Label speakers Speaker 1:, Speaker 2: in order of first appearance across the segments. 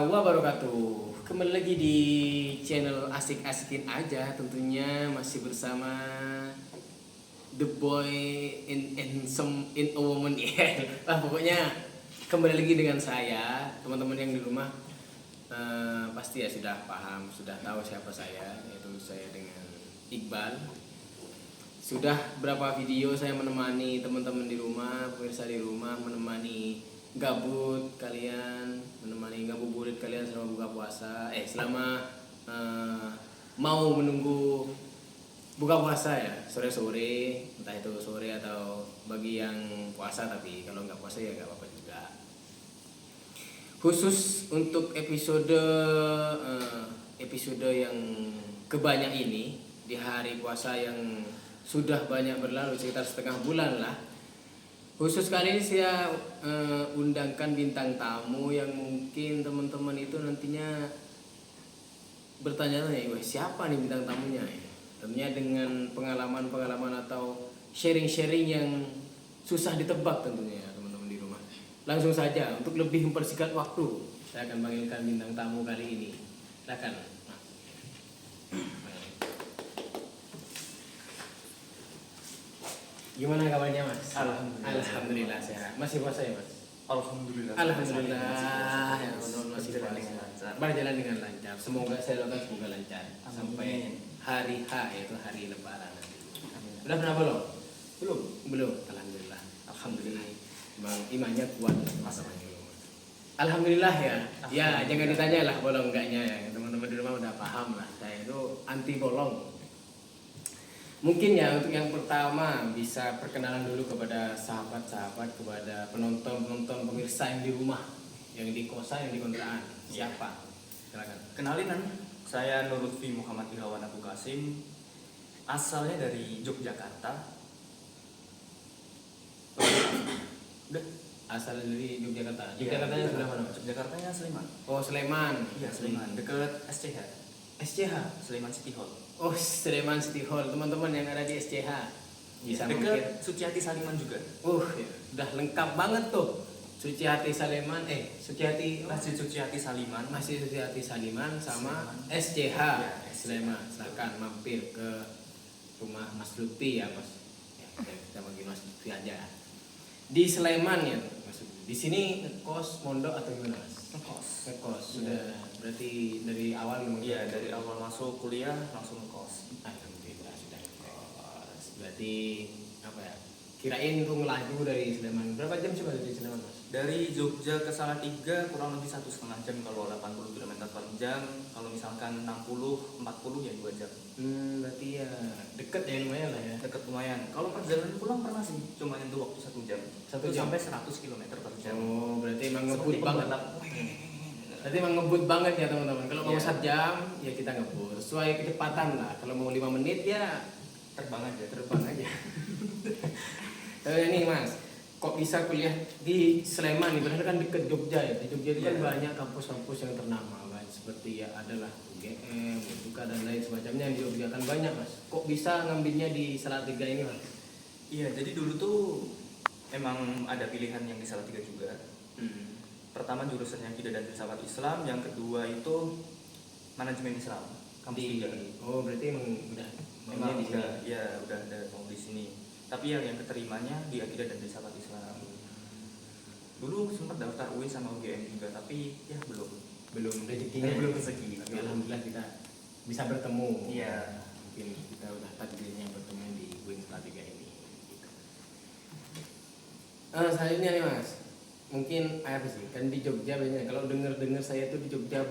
Speaker 1: wabarakatuh. Kembali lagi di channel Asik-Asikin Aja. Tentunya masih bersama The Boy in some in a woman ya. Pokoknya kembali lagi dengan saya. Teman-teman yang di rumah pasti ya sudah paham, sudah tahu siapa saya. Yaitu saya dengan Iqbal. Sudah berapa video saya menemani teman-teman di rumah, pemirsa di rumah, menemani gabut kalian, menemani ngabuburit kalian selama buka puasa, selama mau menunggu buka puasa ya, sore-sore, entah itu sore atau bagi yang puasa, tapi kalau nggak puasa ya nggak apa-apa juga. Khusus untuk episode yang kebanyak ini di hari puasa yang sudah banyak berlalu, sekitar setengah bulan lah. Khusus kali ini saya undangkan bintang tamu yang mungkin teman-teman itu nantinya bertanya-tanya, wah siapa nih bintang tamunya? Tentunya dengan pengalaman-pengalaman atau sharing-sharing yang susah ditebak tentunya ya teman-teman di rumah. Langsung saja untuk lebih mempersingkat waktu, saya akan panggilkan bintang tamu kali ini. Silakan. Gimana kabarnya Mas? Alhamdulillah sehat. Masih puasa ya Mas?
Speaker 2: Alhamdulillah.
Speaker 1: Alhamdulillah. Ya masih puasa. Berjalan dengan lancar. Semoga saya doakan semoga lancar sampai hari H, yaitu hari Lebaran. Udah pernah belum? Belum. Alhamdulillah. Bang imannya kuat masalahnya. Alhamdulillah ya. Ya jangan ditanya lah bolong enggaknya ya. Teman-teman di rumah udah paham lah. Saya itu anti bolong. Mungkin ya untuk yang pertama bisa perkenalan dulu kepada sahabat-sahabat, kepada penonton pemirsa yang di rumah, yang di kosan, yang di kontrakan. Siapa? Silakan.
Speaker 2: Kenalin, saya Nurutfi Muhammad Ilhawan Abu Qasim, asalnya dari Yogyakarta. Udah.
Speaker 1: Asal dari Yogyakarta. Yogyakartanya sebelah mana?
Speaker 2: Yogyakartanya Sleman.
Speaker 1: Oh Sleman.
Speaker 2: Iya Sleman, dekat SCH. Sleman City Hall.
Speaker 1: Oh Sleman City Hall, teman-teman yang ada di SCH bisa
Speaker 2: dekat Suciati Saliman juga.
Speaker 1: Ya, udah lengkap banget tuh. Suciati Saliman,
Speaker 2: Masjid Suciati Saliman.
Speaker 1: Masjid Suciati Saliman sama SCH ya, Sleman. Silakan mampir ke rumah Mas Lutfi ya Mas. Ya, kita panggil Mas Lutfi aja. Di Sleman ya, Mas. Di sini ngekos, mondok atau gimana Mas? Ngekos. Sudah berarti dari awal memang.
Speaker 2: Iya, dari awal masuk kuliah langsung ngekos.
Speaker 1: Alhamdulillah sudah ngekos. Berarti apa ya? Kirain tuh ngelaju dari Sleman. Berapa jam coba dari Sleman Mas?
Speaker 2: Dari Jogja ke Salatiga kurang lebih 1,5 jam kalau 80 km per jam. Kalau misalkan 60-40 ya 2 jam.
Speaker 1: Berarti ya deket ya lumayan lah ya.
Speaker 2: Deket lumayan. Kalau perjalanan pulang pernah sih, cuma nyentuh waktu 1 jam.
Speaker 1: 1 jam
Speaker 2: sampai 100 km per jam.
Speaker 1: Oh, berarti emang ngebut banget. Berarti emang ngebut banget ya teman-teman. Kalau mau 1 jam ya kita ngebut sesuai kecepatan lah. Kalau mau 5 menit ya
Speaker 2: terbang aja.
Speaker 1: Ini Mas, kok bisa kuliah di Sleman nih? Padahal kan deket Jogja ya. Di Jogja itu kan banyak kampus-kampus yang ternama kan. Seperti ya adalah UGM, UNDUKA dan lain semacamnya yang di Jogja kan banyak Mas. Kok bisa ngambilnya di Salatiga ini Mas?
Speaker 2: Iya, jadi dulu tuh emang ada pilihan yang di Salatiga juga. Pertama jurusannya Akidah dan Filsafat Islam, yang kedua itu Manajemen Islam. Kampus 3.
Speaker 1: Oh, berarti emang udah
Speaker 2: memang udah ada mau di sini. Tapi yang keterimanya di Akidah dan Filsafat Islam. Dulu sempat daftar UI sama UGM juga, tapi ya belum rezekinya, belum rezeki.
Speaker 1: Tapi alhamdulillah kita bisa bertemu.
Speaker 2: Iya.
Speaker 1: Mungkin kita udah takdirnya bertemu di Wing Salatiga ini. Gitu. Selanjutnya nih Mas, mungkin apa sih? Kan di Jogja biasanya kalau dengar saya tuh di Jogja,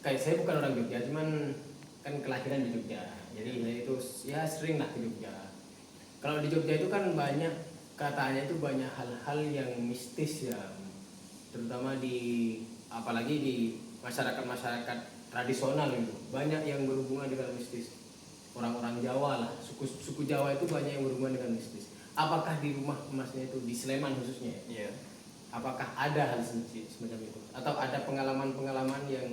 Speaker 1: kayak saya bukan orang Jogja, cuman kan kelahiran di Jogja. Jadi saya itu ya sering lah ke Jogja. Kalau di Jogja itu kan banyak, katanya itu banyak hal-hal yang mistis ya, terutama apalagi di masyarakat tradisional itu banyak yang berhubungan dengan mistis. Orang-orang Jawa lah, suku Jawa itu banyak yang berhubungan dengan mistis. Apakah di rumah Masnya itu di Sleman khususnya?
Speaker 2: Iya.
Speaker 1: Apakah ada hal semacam itu? Atau ada pengalaman-pengalaman yang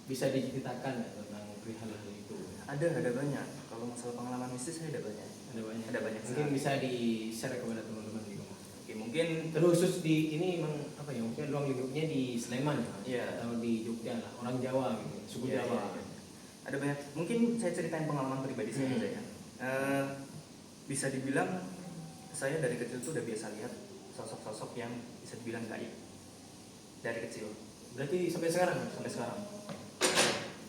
Speaker 1: bisa diceritakan ya, tentang hal-hal itu?
Speaker 2: Ada banyak. Kalau masalah pengalaman mistis saya ada banyak.
Speaker 1: Mungkin
Speaker 2: sekali.
Speaker 1: bisa di-share kepada teman-teman di rumah.
Speaker 2: Oke, mungkin
Speaker 1: Terkhusus di ini emang apa ya, mungkin ruang lingkupnya di Sleman ya, Mas?
Speaker 2: Iya.
Speaker 1: Atau di Jogja lah, orang Jawa gitu, suku
Speaker 2: Iya,
Speaker 1: Jawa.
Speaker 2: iya, iya. Ada banyak, mungkin saya ceritain pengalaman pribadi saya aja ya. Bisa dibilang saya dari kecil tuh udah biasa lihat sosok-sosok yang bisa dibilang gaib dari kecil
Speaker 1: Berarti sampai sekarang, Mas?
Speaker 2: sampai sekarang.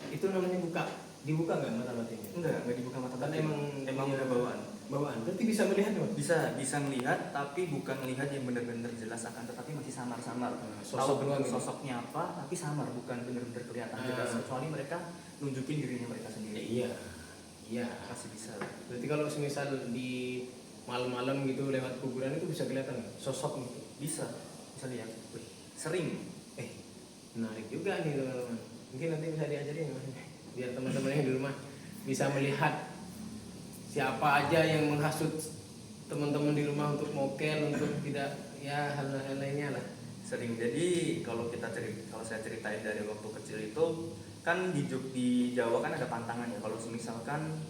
Speaker 1: Itu namanya dibuka nggak mata batinnya?
Speaker 2: Enggak dibuka mata
Speaker 1: Kan
Speaker 2: batin. Emang udah bawaan.
Speaker 1: Bawaan, berarti bisa melihat Mas?
Speaker 2: Bisa melihat, tapi bukan melihat yang benar-benar jelas, akan tetapi masih samar-samar.
Speaker 1: Sosok
Speaker 2: Tahu
Speaker 1: doang
Speaker 2: bentuk
Speaker 1: gitu.
Speaker 2: sosoknya apa, tapi samar, bukan benar-benar kelihatan jelas. Kecuali mereka nunjukin dirinya mereka sendiri.
Speaker 1: Iya.
Speaker 2: Masih bisa.
Speaker 1: Berarti kalau semisal di malam-malam gitu lewat kuburan itu bisa kelihatan nggak? Sosok gitu.
Speaker 2: Bisa lihat. Wih, sering.
Speaker 1: Menarik juga nih teman-teman. Mungkin nanti bisa diajarin Mas, biar teman-teman yang di rumah bisa melihat siapa aja yang menghasut teman-teman di rumah untuk mokel, untuk tidak ya hal-hal lainnya lah.
Speaker 2: Sering. Jadi kalau saya ceritain dari waktu kecil itu kan di Jawa kan ada pantangan ya. Kalau misalkan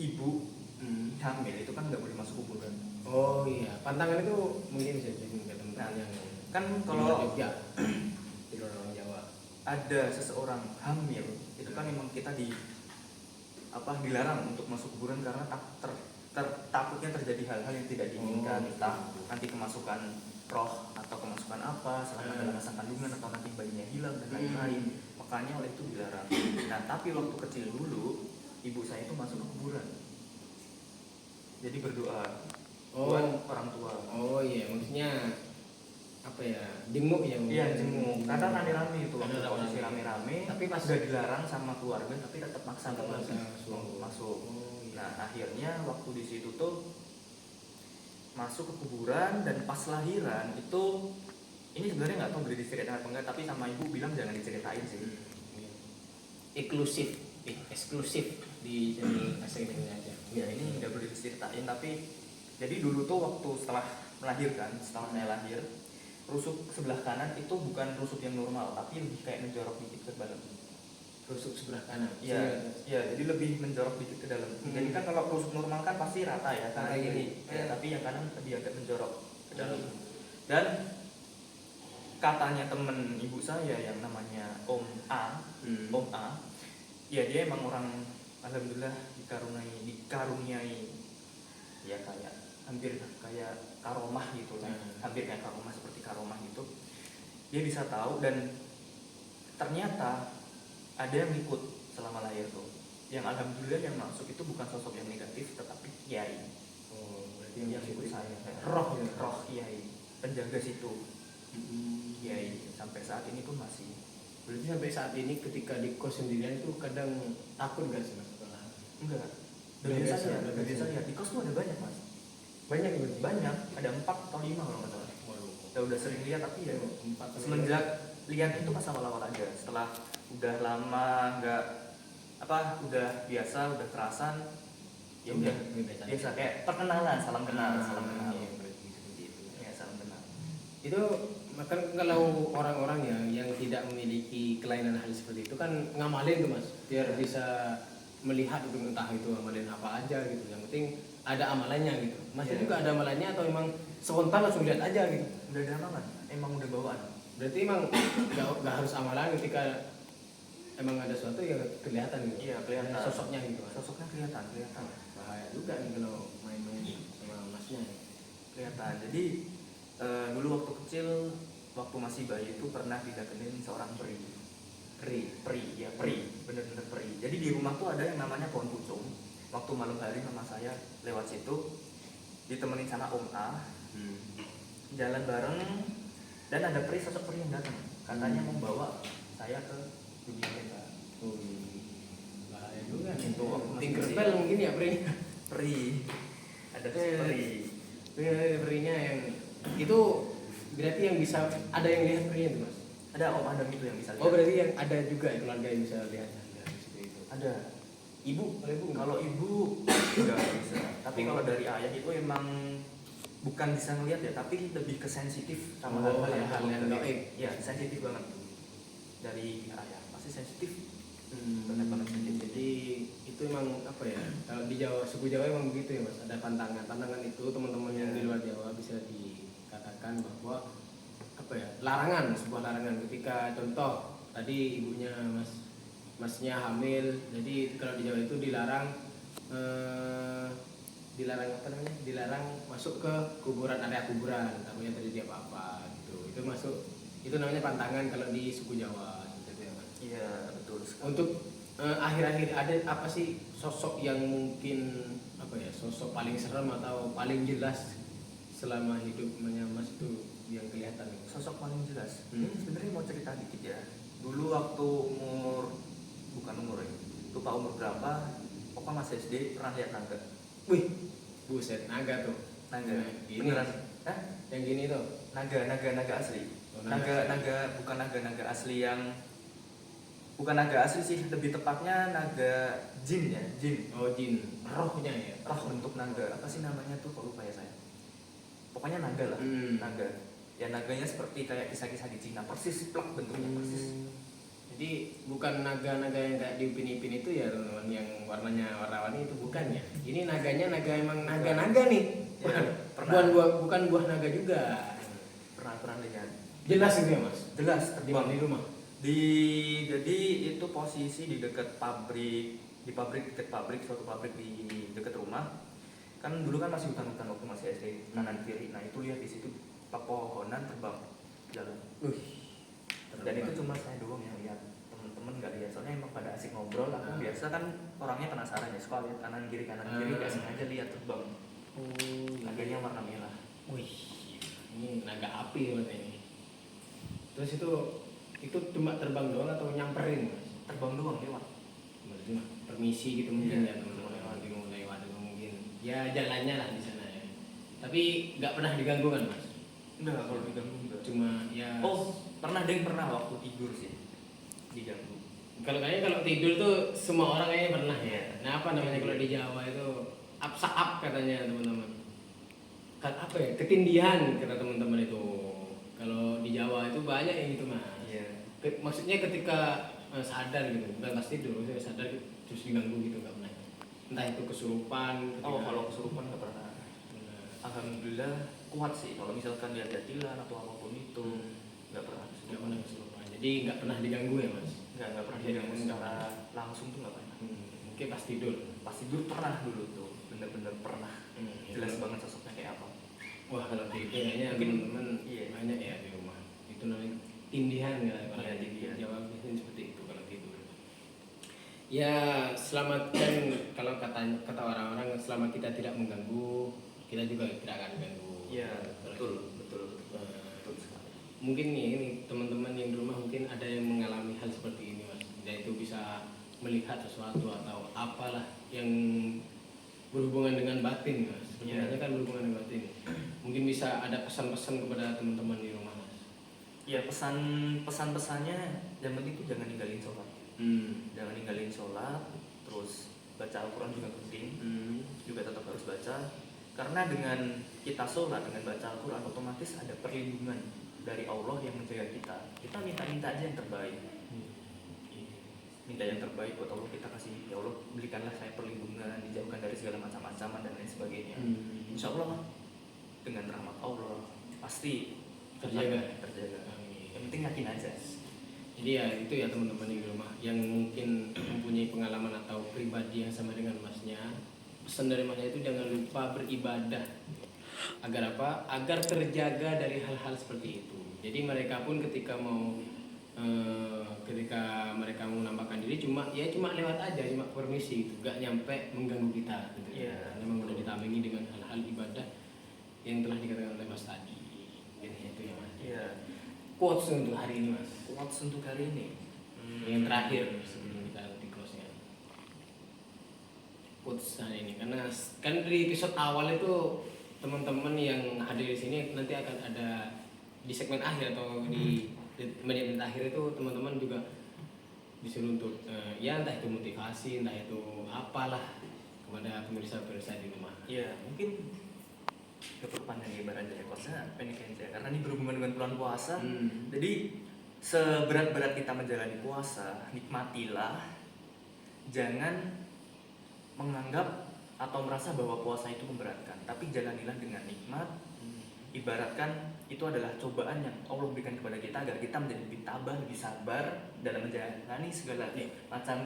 Speaker 2: ibu hamil itu kan nggak boleh masuk kuburan.
Speaker 1: Oh iya, pantangan itu mungkin bisa jadi ke teman-teman yang
Speaker 2: Kan
Speaker 1: di luar
Speaker 2: kalau
Speaker 1: Jogja, di luar orang Jawa.
Speaker 2: ada seseorang hamil itu kan memang kita dilarang untuk masuk kuburan karena takutnya terjadi hal-hal yang tidak diinginkan, entah nanti kemasukan roh atau kemasukan apa selama dalam masa kandungan, atau nanti bayinya hilang dan lain-lain. Makanya oleh itu dilarang. Nah, tapi waktu kecil dulu ibu saya itu masuk ke kuburan, jadi berdoa buat orang tua.
Speaker 1: Oh iya, maksudnya apa ya, jenguk ya?
Speaker 2: Iya, jenguk. Karena rame-rame itu waktu
Speaker 1: Karena
Speaker 2: posisi rame-rame,
Speaker 1: tapi pas
Speaker 2: sudah dilarang sama keluarga tapi tetap maksa
Speaker 1: Tetap maksa
Speaker 2: masuk.
Speaker 1: Oh, iya.
Speaker 2: Nah, akhirnya waktu di situ tuh masuk ke kuburan, dan pas lahiran itu, ini sebenarnya nggak tahu boleh diceritain apa enggak, tapi sama ibu bilang jangan diceritain sih.
Speaker 1: Eksklusif di channel asing ini aja.
Speaker 2: Ya, ini nggak boleh diceritain, tapi jadi dulu tuh waktu setelah saya lahir, rusuk sebelah kanan itu bukan rusuk yang normal, tapi lebih kayak menjorok dikit ke dalam.
Speaker 1: Rusuk sebelah kanan.
Speaker 2: Iya, jadi lebih menjorok dikit ke dalam. Jadi kan kalau rusuk normal kan pasti rata ya, kanan kiri. Ya, tapi yang kanan lebih agak menjorok ke dalam. Dan katanya temen ibu saya yang namanya Om A, ya dia emang orang alhamdulillah dikaruniai ya kayak hampir kayak karomah gitu lah. Hampir kayak karomah, seperti karomah gitu. Dia bisa tahu, dan ternyata ada yang ikut selama lahir tuh. Yang alhamdulillah yang masuk itu bukan sosok yang negatif, tetapi kiai.
Speaker 1: Oh, berarti
Speaker 2: Yang ikut saya
Speaker 1: roh
Speaker 2: kiai, penjaga situ. Kiai sampai saat ini pun masih.
Speaker 1: Berarti sampai saat ini ketika di kos sendirian itu kadang takut gak sih Mas?
Speaker 2: Enggak.
Speaker 1: Udah biasa
Speaker 2: lihat di kos tuh ada banyak Mas.
Speaker 1: Banyak berarti?
Speaker 2: Banyak, ada 4 atau 5 kalau nggak salah. Udah sering lihat, tapi ya
Speaker 1: 4
Speaker 2: semenjak lihat itu pas awal-awal aja. Setelah udah lama udah biasa, udah kerasan, ya udah biasa kayak perkenalan, salam kenal. Ya, salam kenal.
Speaker 1: Itu kan kalau orang-orang yang tidak memiliki kelainan hal seperti itu kan ngamalin tuh Mas, biar bisa melihat itu, entah itu amalin apa aja gitu. Yang penting ada amalannya gitu. Mas itu juga ada amalannya atau emang spontan langsung lihat aja gitu?
Speaker 2: Udah ada amalan, emang udah bawaan.
Speaker 1: Berarti emang nggak harus amalan ketika emang ada sesuatu yang kelihatan gitu.
Speaker 2: Iya, kelihatan
Speaker 1: sosoknya gitu.
Speaker 2: Sosoknya kelihatan.
Speaker 1: Bahaya juga nih kalau main-main sama masnya.
Speaker 2: Kelihatan. Jadi dulu waktu kecil, waktu masih bayi itu pernah didatengin seorang peri, bener-bener peri. Jadi di rumah tuh ada yang namanya pohon pucung. Waktu malam hari mama saya lewat situ, ditemenin sama Om A, jalan bareng, dan ada sosok peri yang datang. Katanya mau bawa saya ke dunia beda.
Speaker 1: Bahaya juga nih.
Speaker 2: Itu waktu masih
Speaker 1: Tinkerbell mungkin ya
Speaker 2: peri. Ada peri.
Speaker 1: Perinya yang itu berarti yang bisa ada yang lihat perinya tuh Mas?
Speaker 2: Ada Om Adam itu yang bisa lihat.
Speaker 1: Oh berarti yang ada juga keluarga yang bisa lihat seperti itu.
Speaker 2: Ada.
Speaker 1: Kalau
Speaker 2: ibu nggak bisa. Tapi kalau dari ayah itu emang bukan bisa ngelihat ya, tapi lebih ke sensitif sama hal-hal yang gaib. Ya, sensitif banget. Dari ayah pasti sensitif. Benar-benar sensitif.
Speaker 1: Jadi itu emang apa ya? Kalau di Jawa, suku Jawa emang begitu ya Mas. Ada pantangan itu teman-teman yang di luar Jawa bisa dikatakan menjelaskan bahwa apa ya, larangan, sebuah larangan ketika contoh tadi ibunya masnya hamil, jadi kalau di Jawa itu dilarang dilarang apa namanya, dilarang masuk ke kuburan, area kuburan, takutnya terjadi apa-apa gitu. Itu masuk, itu namanya pantangan kalau di suku Jawa gitu ya Mas.
Speaker 2: Iya, betul sekali.
Speaker 1: Untuk akhir-akhir ada apa sih sosok yang mungkin apa ya, sosok paling serem atau paling jelas selama hidupnya Mas itu yang kelihatan nih?
Speaker 2: Sosok paling jelas.
Speaker 1: Hmm.
Speaker 2: Ini sebenarnya mau cerita dikit ya. Dulu waktu bukan umur ya, lupa umur berapa, Opa masih SD pernah lihat naga.
Speaker 1: Wih, buset, naga tuh.
Speaker 2: Naga,
Speaker 1: Nah, gini.
Speaker 2: beneran? Hah?
Speaker 1: Yang gini tuh.
Speaker 2: Naga asli.
Speaker 1: Oh, naga
Speaker 2: Bukan naga asli yang, bukan naga asli sih, lebih tepatnya naga jin ya, jin.
Speaker 1: Oh, jin, rohnya ya.
Speaker 2: Roh bentuk naga. Apa sih namanya tuh? Kok lupa ya saya. Pokoknya naga lah, naga. Ya naganya seperti kayak kisah-kisah di Cina, persis plak bentuknya persis.
Speaker 1: Jadi bukan naga-naga yang kayak di Upin-Ipin itu ya teman-teman, yang warnanya warna-warni itu bukan ya. Ini naganya naga, emang naga-naga nih.
Speaker 2: Ya, pernah.
Speaker 1: Bukan buah naga juga.
Speaker 2: Pernah lihat.
Speaker 1: Jelas itu ya Mas.
Speaker 2: Jelas
Speaker 1: Di
Speaker 2: terbang
Speaker 1: di rumah.
Speaker 2: jadi itu posisi di dekat pabrik, suatu pabrik di dekat rumah. Kan dulu kan masih hutan-hutan waktu masih SD, kanan kiri. Nah, itu lihat di situ pepohonan terbang jalan. Dan itu cuma saya doang yang lihat, temen-temen nggak lihat, soalnya emang pada asik ngobrol. Aku biasa kan orangnya penasaran ya, suka lihat kanan kiri nggak sengaja lihat terbang. Naganya warna merah.
Speaker 1: Wih, ini naga api berarti ini. Terus itu cuma terbang doang atau nyamperin Mas?
Speaker 2: Terbang doang lewat.
Speaker 1: Berarti mah permisi gitu mungkin
Speaker 2: Iya,
Speaker 1: ya teman-teman, lewat mungkin. Ya jalannya lah di sana ya. Tapi nggak pernah diganggu kan Mas?
Speaker 2: Enggak, kalau diganggu enggak.
Speaker 1: Cuma ya.
Speaker 2: Oh, pernah waktu tidur sih diganggu.
Speaker 1: Kalau tidur tuh semua orang kayaknya pernah ya.
Speaker 2: Iya.
Speaker 1: Nah, apa namanya kalau di Jawa itu apsaap katanya teman-teman. Apa ya? Ketindihan kata teman-teman itu. Kalau di Jawa itu banyak yang gitu Mas.
Speaker 2: Iya.
Speaker 1: Maksudnya ketika sadar gitu, bukan pas tidur, maksudnya sadar terus diganggu gitu nggak pernah. Entah itu kesurupan.
Speaker 2: Oh, kalau kesurupan nggak pernah.
Speaker 1: Benar.
Speaker 2: Alhamdulillah kuat sih. Kalau misalkan dia jatilan atau apapun itu nggak pernah.
Speaker 1: Nggak pernah kesurupan. Jadi nggak pernah diganggu ya Mas.
Speaker 2: Nggak pernah
Speaker 1: Iya,
Speaker 2: diganggu
Speaker 1: nggak
Speaker 2: secara langsung tuh nggak pernah.
Speaker 1: Mungkin pas tidur.
Speaker 2: Pas tidur pernah dulu tuh, bener-bener pernah. Jelas
Speaker 1: Itu.
Speaker 2: banget sosoknya kayak apa.
Speaker 1: Wah, kalau tidur kayaknya
Speaker 2: Mungkin,
Speaker 1: teman-teman
Speaker 2: iya.
Speaker 1: banyak ya di rumah. Itu namanya tindihan ya, kalau
Speaker 2: Iya,
Speaker 1: di
Speaker 2: tindihan.
Speaker 1: Jawa biasanya seperti itu kalau tidur. Ya, selamatkan kalau kata orang-orang, selama kita tidak mengganggu, kita juga tidak akan mengganggu.
Speaker 2: Iya, betul.
Speaker 1: Betul sekali. Mungkin nih ini teman-teman yang di rumah mungkin ada yang mengalami hal seperti ini Mas. Dan itu bisa melihat sesuatu atau apalah yang berhubungan dengan batin Mas. Sebenarnya kan berhubungan dengan batin. Mungkin bisa ada pesan-pesan kepada teman-teman di rumah Mas.
Speaker 2: Ya, pesan-pesannya yang penting tuh jangan ninggalin sholat. Jangan ninggalin sholat, terus baca Al-Quran juga penting. Juga tetap harus baca. Karena dengan kita sholat, dengan baca Al-Quran, otomatis ada perlindungan dari Allah yang menjaga kita. Kita minta aja yang terbaik. Minta yang terbaik buat Allah, kita kasih, ya Allah berikanlah saya perlindungan, dijauhkan dari segala macam ancaman dan lain sebagainya. Insya Allah dengan rahmat Allah pasti
Speaker 1: terjaga.
Speaker 2: Yang penting yakin aja.
Speaker 1: Jadi ya itu ya teman-teman di rumah yang mungkin mempunyai pengalaman atau pribadi yang sama dengan Masnya. Pesan dari Masnya itu jangan lupa beribadah. Agar apa? Agar terjaga dari hal-hal seperti itu. Jadi mereka pun ketika mereka mau menampakkan diri cuma lewat aja, cuma permisi gitu, gak nyampe mengganggu kita gitu.
Speaker 2: Iya.
Speaker 1: Memang udah ditamingi dengan hal-hal ibadah yang telah dikatakan oleh Mas tadi. Jadi itu ya Mas.
Speaker 2: Iya.
Speaker 1: Quotes untuk hari ini Mas.
Speaker 2: Quotes untuk hari ini.
Speaker 1: Yang terakhir sebelum kita di close nya. Quotes hari ini karena kan di episode awal itu teman-teman yang hadir di sini nanti akan ada di segmen akhir atau di menit akhir itu teman-teman juga disuruh untuk ya entah itu motivasi, entah itu apalah kepada pemirsa-pemirsa di rumah.
Speaker 2: Ya mungkin gak perlu panjang lebar aja ya, karena pendek aja karena ini berhubungan dengan bulan puasa. Jadi seberat-berat kita menjalani puasa, nikmatilah, jangan menganggap atau merasa bahwa puasa itu memberatkan, tapi jalanilah dengan nikmat. Ibaratkan itu adalah cobaan yang Allah berikan kepada kita agar kita menjadi lebih tabah, lebih sabar dalam menjalani segala macam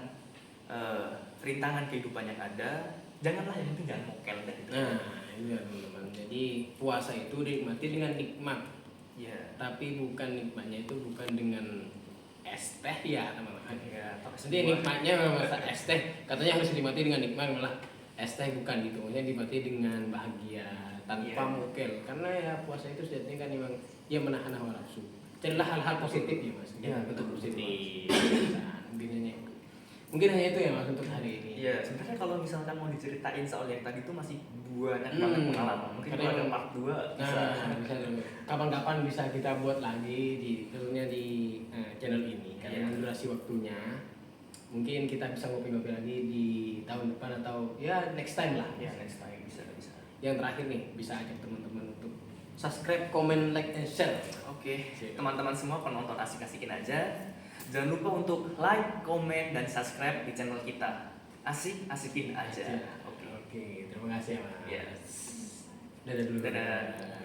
Speaker 2: rintangan kehidupan yang ada. Janganlah yang penting jangan mokel dan itu.
Speaker 1: Nah, iya teman-teman. Jadi puasa itu dinikmati dengan nikmat.
Speaker 2: Ya.
Speaker 1: Tapi bukan nikmatnya itu bukan dengan es teh ya teman-teman.
Speaker 2: Ya,
Speaker 1: Jadi nikmatnya memang masa es teh katanya harus dinikmati dengan nikmat, malah es teh bukan gitu. Maksudnya dinikmati dengan bahagia tanpa mokel. Karena ya puasa itu sejatinya kan memang ya menahan hawa nafsu. Carilah hal-hal positif ya mas.
Speaker 2: Ya, betul
Speaker 1: positif. Nah, mungkin hanya itu ya mas untuk hari ini.
Speaker 2: Iya, sebenarnya kalau misalkan mau diceritain soal yang tadi itu masih banyak banget pengalaman. Mungkin kalau ada part 2 bisa.
Speaker 1: Bisa dulu. Kapan-kapan bisa kita buat lagi tentunya di channel ini karena durasi waktunya. Mungkin kita bisa ngopi-ngopi lagi di tahun depan atau ya next time lah.
Speaker 2: Ya, next time bisa.
Speaker 1: Yang terakhir nih, bisa ajak teman-teman untuk subscribe, comment, like, and share.
Speaker 2: Oke, teman-teman semua penonton asik-asikin aja. Jangan lupa untuk like, comment, dan subscribe di channel kita. Asik-asikin aja.
Speaker 1: Oke, terima kasih ya mas.
Speaker 2: Yes.
Speaker 1: Dadah dulu.
Speaker 2: Dadah.